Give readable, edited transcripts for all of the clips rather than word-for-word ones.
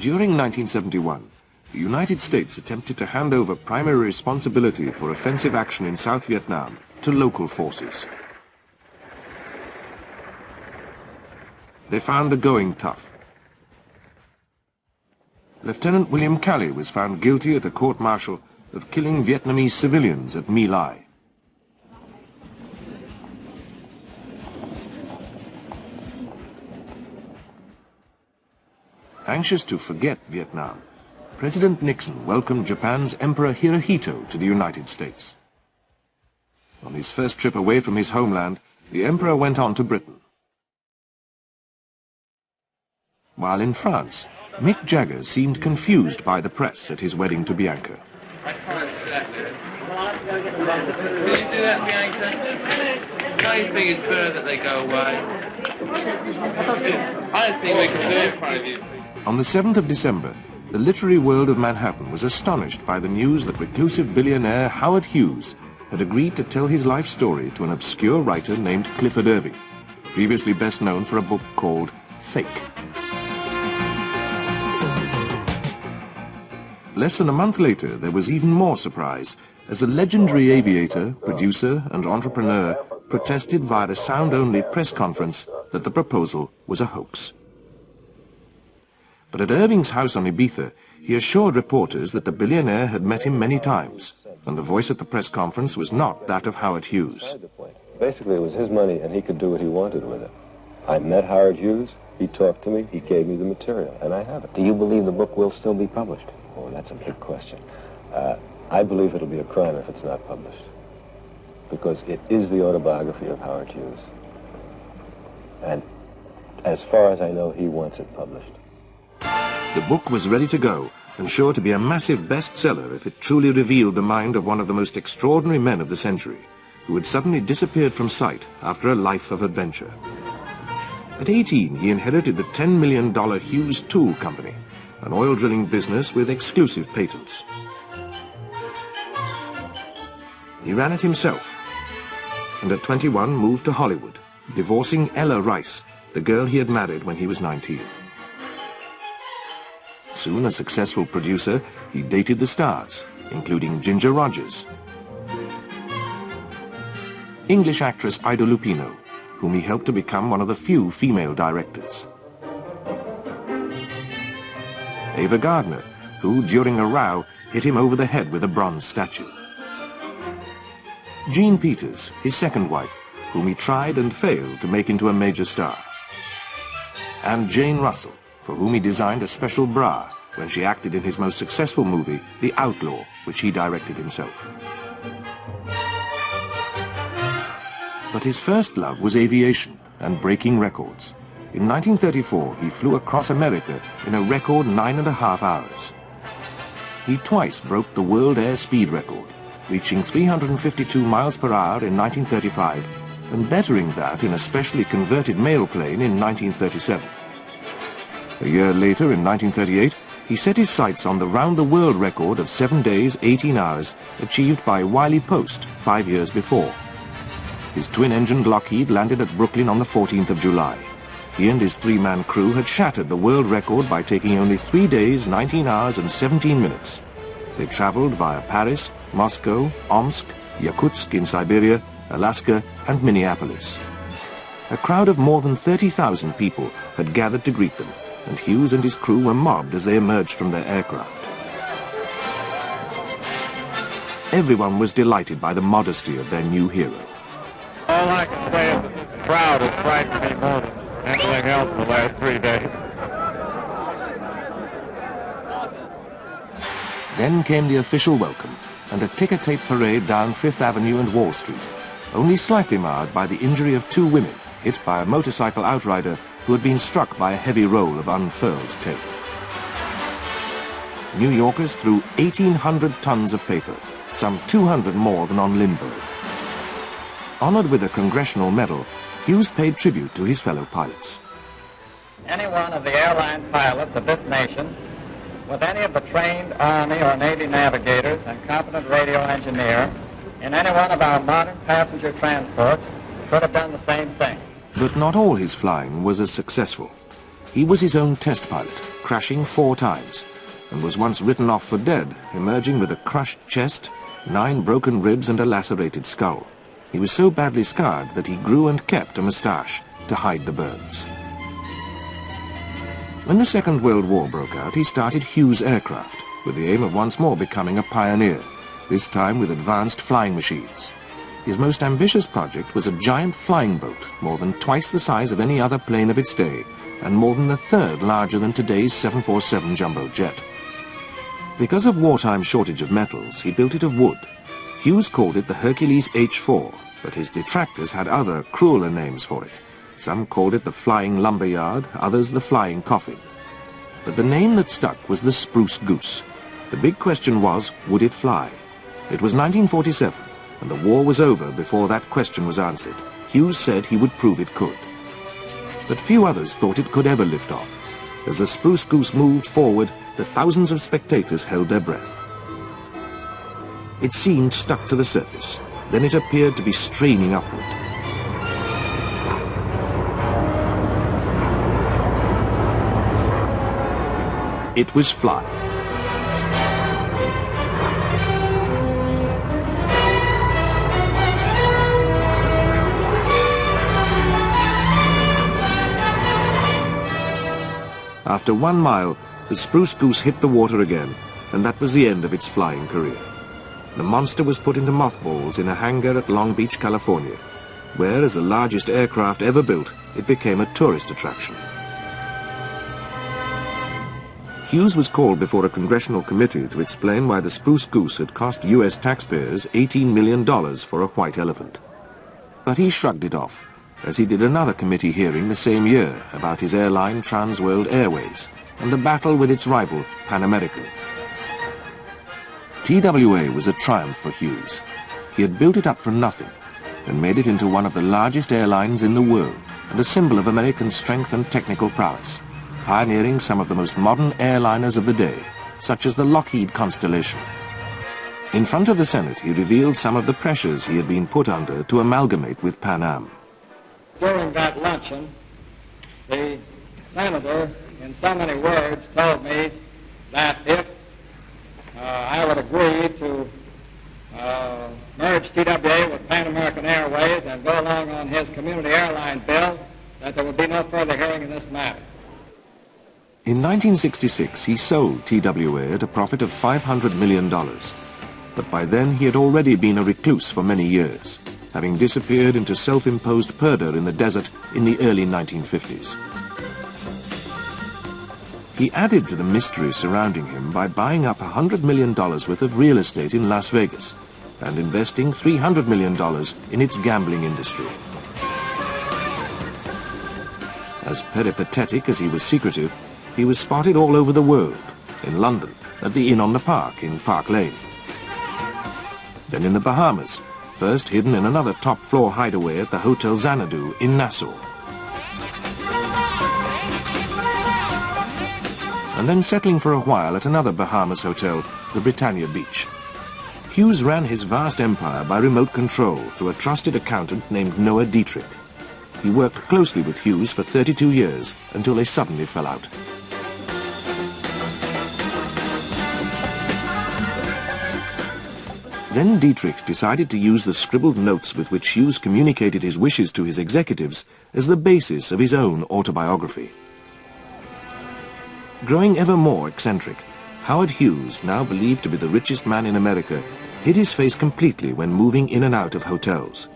During 1971, the United States attempted to hand over primary responsibility for offensive action in South Vietnam to local forces. They found the going tough. Lieutenant William Calley was found guilty at a court-martial of killing Vietnamese civilians at My Lai. Anxious to forget Vietnam, President Nixon welcomed Japan's Emperor Hirohito to the United States. On his first trip away from his homeland, the Emperor went on to Britain. While in France, Mick Jagger seemed confused by the press at his wedding to Bianca. I can't do that, Lewis. Can you do that, Bianca? Don't you think it's better that they go away? I don't think we can do it in front of you. On the 7th of December, the literary world of Manhattan was astonished by the news that reclusive billionaire Howard Hughes had agreed to tell his life story to an obscure writer named Clifford Irving, previously best known for a book called Fake. Less than a month later, there was even more surprise, as the legendary aviator, producer, and entrepreneur protested via a sound-only press conference that the proposal was a hoax. But at Irving's house on Ibiza, he assured reporters that the billionaire had met him many times, and the voice at the press conference was not that of Howard Hughes. Basically, it was his money, and he could do what he wanted with it. I met Howard Hughes, he talked to me, he gave me the material, and I have it. Do you believe the book will still be published? Oh, that's a big question. I believe it'll be a crime if it's not published, because it is the autobiography of Howard Hughes. And as far as I know, he wants it published. The book was ready to go, and sure to be a massive bestseller if it truly revealed the mind of one of the most extraordinary men of the century, who had suddenly disappeared from sight after a life of adventure. At 18, he inherited the $10 million Hughes Tool Company, an oil drilling business with exclusive patents. He ran it himself, and at 21 moved to Hollywood, divorcing Ella Rice, the girl he had married when he was 19. Soon a successful producer, he dated the stars, including Ginger Rogers, English actress Ida Lupino, whom he helped to become one of the few female directors, Ava Gardner, who, during a row, hit him over the head with a bronze statue, Jean Peters, his second wife, whom he tried and failed to make into a major star, and Jane Russell, for whom he designed a special bra when she acted in his most successful movie, The Outlaw, which he directed himself. But his first love was aviation and breaking records. In 1934, he flew across America in a record 9.5 hours. He twice broke the world air speed record, reaching 352 miles per hour in 1935 and bettering that in a specially converted mail plane in 1937. A year later, in 1938, he set his sights on the round-the-world record of 7 days, 18 hours, achieved by Wiley Post 5 years before. His twin-engined Lockheed landed at Brooklyn on the 14th of July. He and his three-man crew had shattered the world record by taking only 3 days, 19 hours, and 17 minutes. They traveled via Paris, Moscow, Omsk, Yakutsk in Siberia, Alaska, and Minneapolis. A crowd of more than 30,000 people had gathered to greet them, and Hughes and his crew were mobbed as they emerged from their aircraft. Everyone was delighted by the modesty of their new hero. All I can say is that this crowd has frightened me more than anything else in the last 3 days. Then came the official welcome and a ticker-tape parade down Fifth Avenue and Wall Street, only slightly marred by the injury of 2 women hit by a motorcycle outrider who had been struck by a heavy roll of unfurled tape. New Yorkers threw 1,800 tons of paper, some 200 more than on Lindbergh. Honored with a congressional medal, Hughes paid tribute to his fellow pilots. Any one of the airline pilots of this nation, with any of the trained Army or Navy navigators and competent radio engineer, in any one of our modern passenger transports, could have done the same thing. But not all his flying was as successful. He was his own test pilot, crashing 4 times, and was once written off for dead, emerging with a crushed chest, 9 broken ribs and a lacerated skull. He was so badly scarred that he grew and kept a moustache to hide the burns. When the Second World War broke out, he started Hughes Aircraft, with the aim of once more becoming a pioneer, this time with advanced flying machines. His most ambitious project was a giant flying boat, more than twice the size of any other plane of its day, and more than a third larger than today's 747 jumbo jet. Because of wartime shortage of metals, he built it of wood. Hughes called it the Hercules H-4, but his detractors had other, crueler names for it. Some called it the Flying Lumberyard, others the Flying Coffin. But the name that stuck was the Spruce Goose. The big question was, would it fly? It was 1947, and the war was over before that question was answered. Hughes said he would prove it could. But few others thought it could ever lift off. As the Spruce Goose moved forward, the thousands of spectators held their breath. It seemed stuck to the surface. Then it appeared to be straining upward. It was flying. After 1 mile, the Spruce Goose hit the water again, and that was the end of its flying career. The monster was put into mothballs in a hangar at Long Beach, California, where, as the largest aircraft ever built, it became a tourist attraction. Hughes was called before a congressional committee to explain why the Spruce Goose had cost U.S. taxpayers $18 million for a white elephant. But he shrugged it off, as he did another committee hearing the same year about his airline Trans World Airways and the battle with its rival, Pan American. TWA was a triumph for Hughes. He had built it up from nothing and made it into one of the largest airlines in the world and a symbol of American strength and technical prowess, pioneering some of the most modern airliners of the day, such as the Lockheed Constellation. In front of the Senate, he revealed some of the pressures he had been put under to amalgamate with Pan Am. During that luncheon, the senator, in so many words, told me that if I would agree to merge TWA with Pan American Airways and go along on his community airline bill, that there would be no further hearing in this matter. In 1966, he sold TWA at a profit of $500 million. But by then, he had already been a recluse for many years, having disappeared into self-imposed purdah in the desert in the early 1950s. He added to the mystery surrounding him by buying up $100 million worth of real estate in Las Vegas and investing $300 million in its gambling industry. As peripatetic as he was secretive, he was spotted all over the world, in London, at the Inn on the Park in Park Lane. Then in the Bahamas, first hidden in another top-floor hideaway at the Hotel Xanadu in Nassau. And then settling for a while at another Bahamas hotel, the Britannia Beach. Hughes ran his vast empire by remote control through a trusted accountant named Noah Dietrich. He worked closely with Hughes for 32 years until they suddenly fell out. Then Dietrich decided to use the scribbled notes with which Hughes communicated his wishes to his executives as the basis of his own autobiography. Growing ever more eccentric, Howard Hughes, now believed to be the richest man in America, hid his face completely when moving in and out of hotels.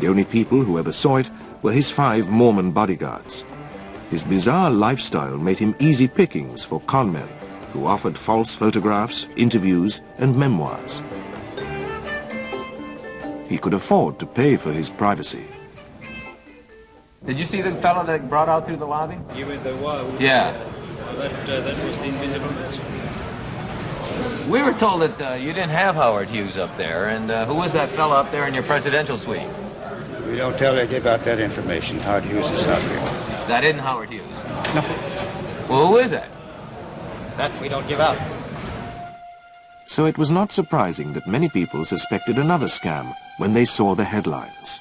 The only people who ever saw it were his 5 Mormon bodyguards. His bizarre lifestyle made him easy pickings for con men who offered false photographs, interviews, and memoirs. He could afford to pay for his privacy. Did you see the fellow that brought out through the lobby? You mean the one? Yeah. That was the invisible man. We were told that you didn't have Howard Hughes up there, and who was that fellow up there in your presidential suite? We don't tell anything about that information. Howard Hughes is not here. That isn't Howard Hughes? No. Well, who is that? That we don't give out. So it was not surprising that many people suspected another scam when they saw the headlines.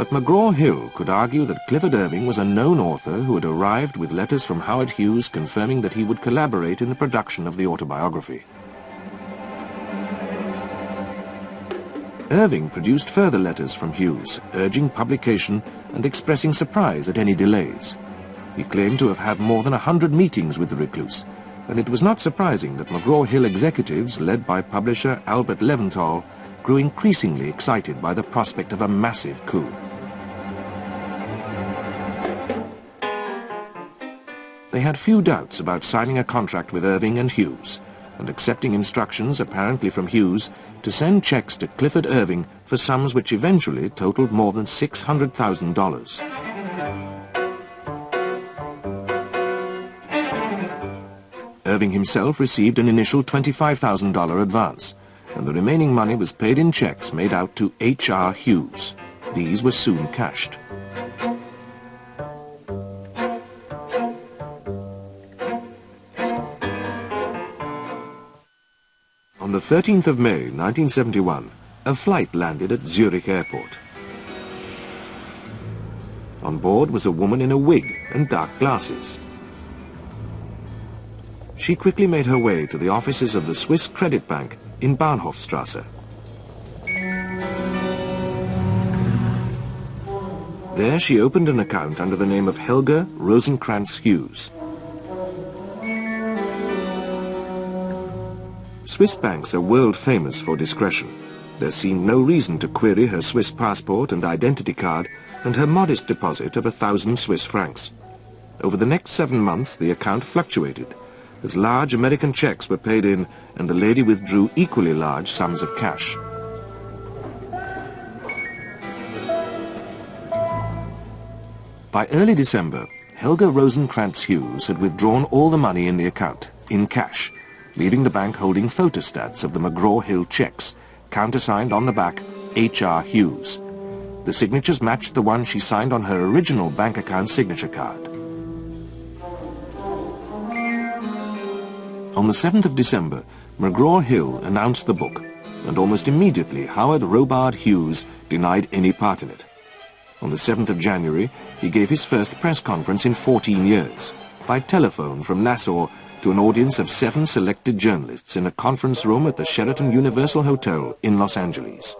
But McGraw-Hill could argue that Clifford Irving was a known author who had arrived with letters from Howard Hughes confirming that he would collaborate in the production of the autobiography. Irving produced further letters from Hughes, urging publication and expressing surprise at any delays. He claimed to have had more than 100 meetings with the recluse, and it was not surprising that McGraw-Hill executives, led by publisher Albert Leventhal, grew increasingly excited by the prospect of a massive coup. They had few doubts about signing a contract with Irving and Hughes, and accepting instructions, apparently from Hughes, to send checks to Clifford Irving for sums which eventually totaled more than $600,000. Irving himself received an initial $25,000 advance, and the remaining money was paid in checks made out to H.R. Hughes. These were soon cashed. On the 13th of May, 1971, a flight landed at Zurich Airport. On board was a woman in a wig and dark glasses. She quickly made her way to the offices of the Swiss Credit Bank in Bahnhofstrasse. There she opened an account under the name of Helga Rosenkrantz Hughes. Swiss banks are world famous for discretion. There seemed no reason to query her Swiss passport and identity card and her modest deposit of 1,000 Swiss francs. Over the next 7 months, the account fluctuated, as large American checks were paid in and the lady withdrew equally large sums of cash. By early December, Helga Rosenkrantz Hughes had withdrawn all the money in the account, in cash, leaving the bank holding photostats of the McGraw-Hill checks, countersigned on the back H.R. Hughes. The signatures matched the one she signed on her original bank account signature card. On the 7th of December, McGraw-Hill announced the book, and almost immediately Howard Robard Hughes denied any part in it. On the 7th of January, he gave his first press conference in 14 years, by telephone from Nassau to an audience of 7 selected journalists in a conference room at the Sheraton Universal Hotel in Los Angeles.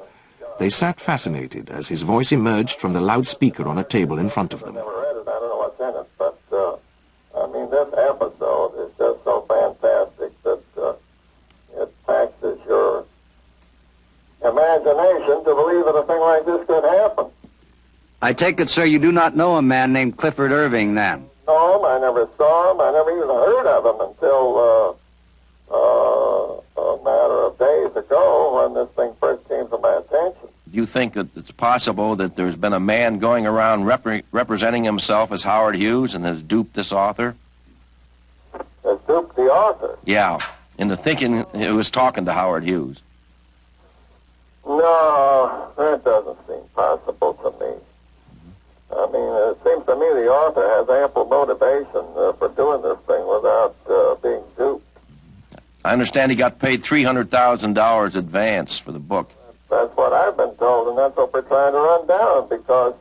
They sat fascinated as his voice emerged from the loudspeaker on a table in front of them. Never read it, I don't know what's in it, but I mean, this episode is just so fantastic that it taxes your imagination to believe that a thing like this could happen. I take it, sir, you do not know a man named Clifford Irving, then? No, I never saw him. I never even heard of him until a matter of days ago when this thing first came to my attention. Do you think that it's possible that there's been a man going around representing himself as Howard Hughes and has duped this author? Has duped the author? Yeah, into thinking he was talking to Howard Hughes. No, that doesn't seem possible to me. I mean, it seems to me the author has ample motivation for doing this thing without being duped. I understand he got paid $300,000 advance for the book. That's what I've been told, and that's what we're trying to run down, because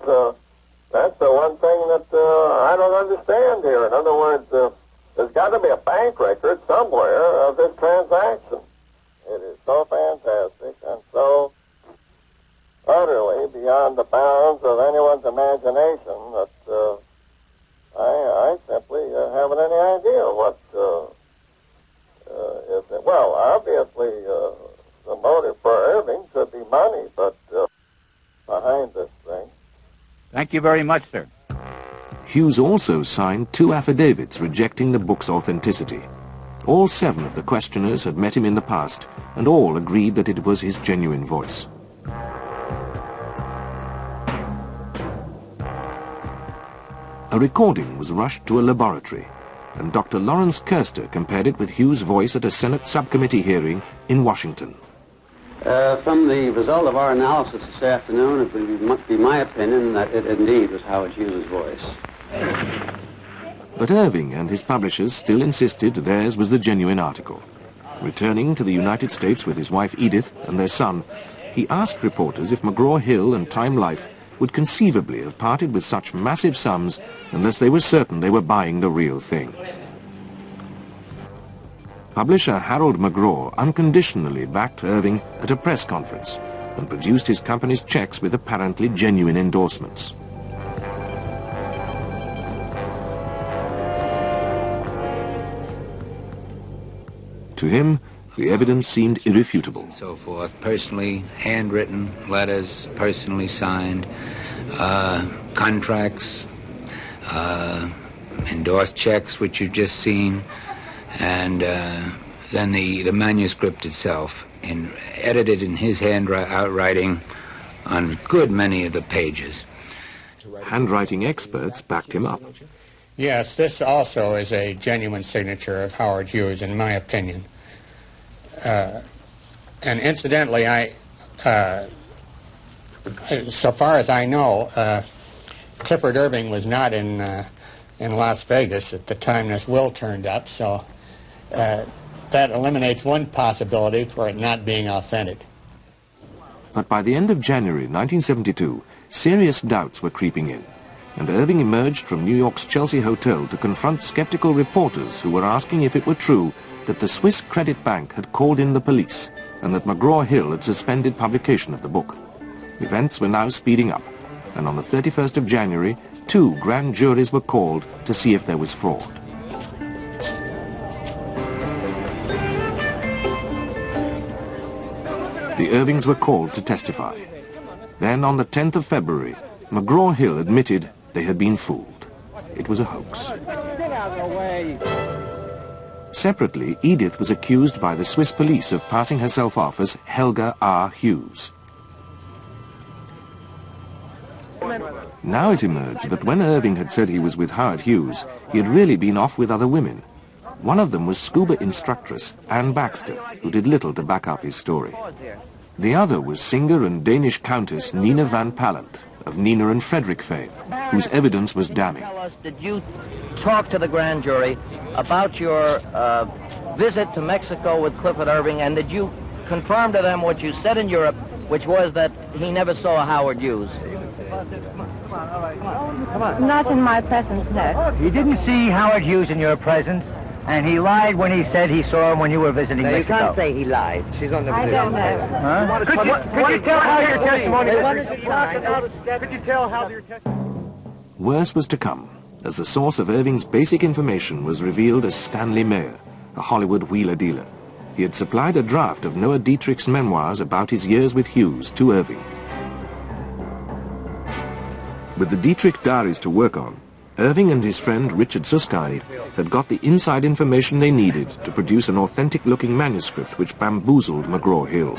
that's the one thing that I don't understand here. In other words, there's got to be a bank record somewhere of this transaction. It is so fantastic and so utterly beyond the bounds of anyone's imagination that I simply haven't any idea what is it. Well, obviously, the motive for Irving could be money, but behind this thing. Thank you very much, sir. Hughes also signed 2 affidavits rejecting the book's authenticity. All 7 of the questioners had met him in the past, and all agreed that it was his genuine voice. A recording was rushed to a laboratory, and Dr. Lawrence Kerster compared it with Hughes' voice at a Senate subcommittee hearing in Washington. From the result of our analysis this afternoon, it would be my opinion that it indeed was Howard Hughes' voice. But Irving and his publishers still insisted theirs was the genuine article. Returning to the United States with his wife Edith and their son, he asked reporters if McGraw-Hill and Time Life would conceivably have parted with such massive sums unless they were certain they were buying the real thing. Publisher Harold McGraw unconditionally backed Irving at a press conference and produced his company's checks with apparently genuine endorsements. To him, the evidence seemed irrefutable. And so forth, personally handwritten letters, personally signed, contracts, endorsed checks, which you've just seen, and then the manuscript itself, edited in his handwriting on a good many of the pages. Handwriting experts backed him up. Yes, this also is a genuine signature of Howard Hughes, in my opinion. And incidentally, so far as I know, Clifford Irving was not in Las Vegas at the time this will turned up, so that eliminates one possibility for it not being authentic. But by the end of January 1972, serious doubts were creeping in, and Irving emerged from New York's Chelsea Hotel to confront skeptical reporters who were asking if it were true that the Swiss Credit Bank had called in the police and that McGraw-Hill had suspended publication of the book. Events were now speeding up, and on the 31st of January, 2 grand juries were called to see if there was fraud. The Irvings were called to testify. Then, on the 10th of February, McGraw-Hill admitted they had been fooled. It was a hoax. Separately, Edith was accused by the Swiss police of passing herself off as Helga R. Hughes. Now it emerged that when Irving had said he was with Howard Hughes, he had really been off with other women. One of them was scuba instructress Anne Baxter, who did little to back up his story. The other was singer and Danish countess Nina Van Pallant, of Nina and Frederick fame, whose evidence was damning. Did you talk to the grand jury about your visit to Mexico with Clifford Irving, and did you confirm to them what you said in Europe, which was that he never saw Howard Hughes? Not in my presence, no. You didn't see Howard Hughes in your presence, and he lied when he said he saw him when you were visiting Mexico. You can't say he lied. She's on the I don't know. Huh? Could you tell how your testimony Could you tell how your testimony... Worse was to come, as the source of Irving's basic information was revealed as Stanley Mayer, a Hollywood wheeler-dealer. He had supplied a draft of Noah Dietrich's memoirs about his years with Hughes to Irving. With the Dietrich diaries to work on, Irving and his friend Richard Susskind had got the inside information they needed to produce an authentic-looking manuscript which bamboozled McGraw-Hill.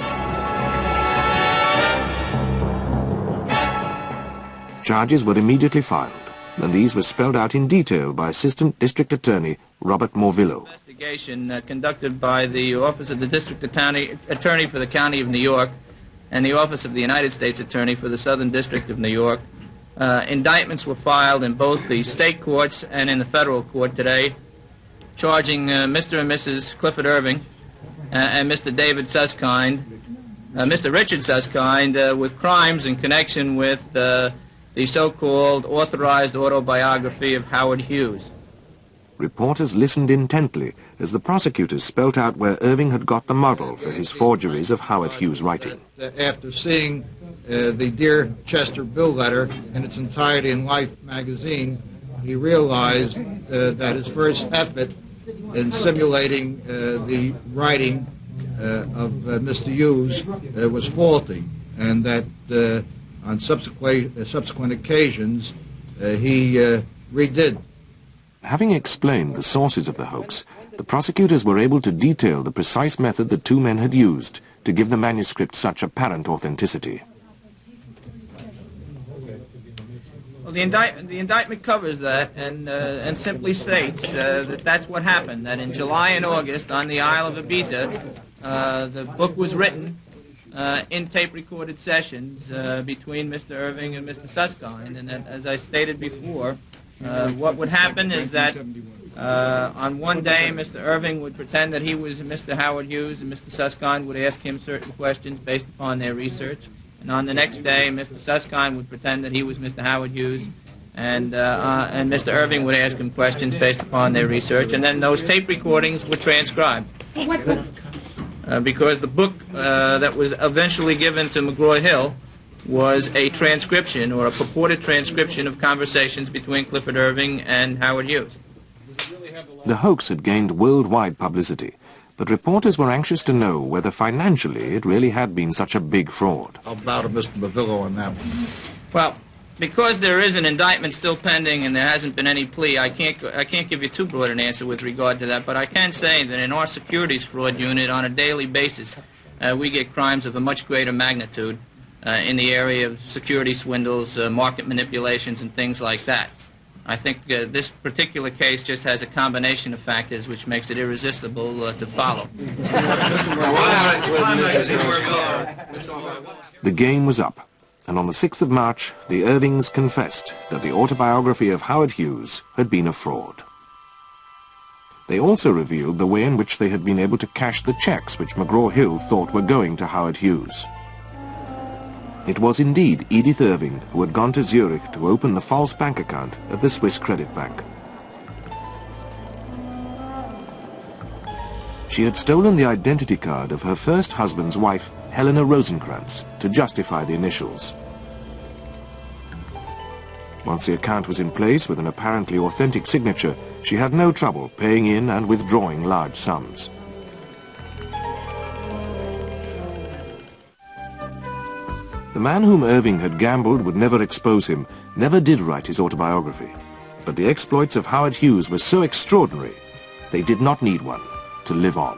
Charges were immediately filed, and these were spelled out in detail by Assistant District Attorney Robert Morvillo. Investigation conducted by the Office of the District Attorney for the County of New York and the Office of the United States Attorney for the Southern District of New York. Indictments were filed in both the state courts and in the federal court today, charging Mr. and Mrs. Clifford Irving and Mr. David Susskind, Mr. Richard Susskind, with crimes in connection with the so-called authorized autobiography of Howard Hughes. Reporters listened intently as the prosecutors spelt out where Irving had got the model for his forgeries of Howard Hughes' writing. After seeing the Dear Chester bill letter in its entirety in Life magazine, he realized that his first effort in simulating the writing of Mr. Hughes was faulty, and that on subsequent occasions he redid. Having explained the sources of the hoax, the prosecutors were able to detail the precise method the two men had used to give the manuscript such apparent authenticity. Well, the indictment covers that and simply states that that's what happened, that in July and August on the Isle of Ibiza, the book was written in tape-recorded sessions between Mr. Irving and Mr. Susskind, and that, as I stated before, what would happen is that on one day Mr. Irving would pretend that he was Mr. Howard Hughes, and Mr. Susskind would ask him certain questions based upon their research. And on the next day, Mr. Susskind would pretend that he was Mr. Howard Hughes, and Mr. Irving would ask him questions based upon their research, and then those tape recordings were transcribed. Because the book that was eventually given to McGraw-Hill was a transcription, or a purported transcription, of conversations between Clifford Irving and Howard Hughes. The hoax had gained worldwide publicity, but reporters were anxious to know whether financially it really had been such a big fraud. How about Mr. Mavillo on that one? Well, because there is an indictment still pending and there hasn't been any plea, I can't give you too broad an answer with regard to that, but I can say that in our securities fraud unit on a daily basis, we get crimes of a much greater magnitude in the area of security swindles, market manipulations, and things like that. I think this particular case just has a combination of factors which makes it irresistible to follow. The game was up, and on the 6th of March, the Irvings confessed that the autobiography of Howard Hughes had been a fraud. They also revealed the way in which they had been able to cash the checks which McGraw-Hill thought were going to Howard Hughes. It was indeed Edith Irving who had gone to Zurich to open the false bank account at the Swiss Credit Bank. She had stolen the identity card of her first husband's wife, Helena Rosenkrantz, to justify the initials. Once the account was in place with an apparently authentic signature, she had no trouble paying in and withdrawing large sums. The man whom Irving had gambled would never expose him never did write his autobiography. But the exploits of Howard Hughes were so extraordinary, they did not need one to live on.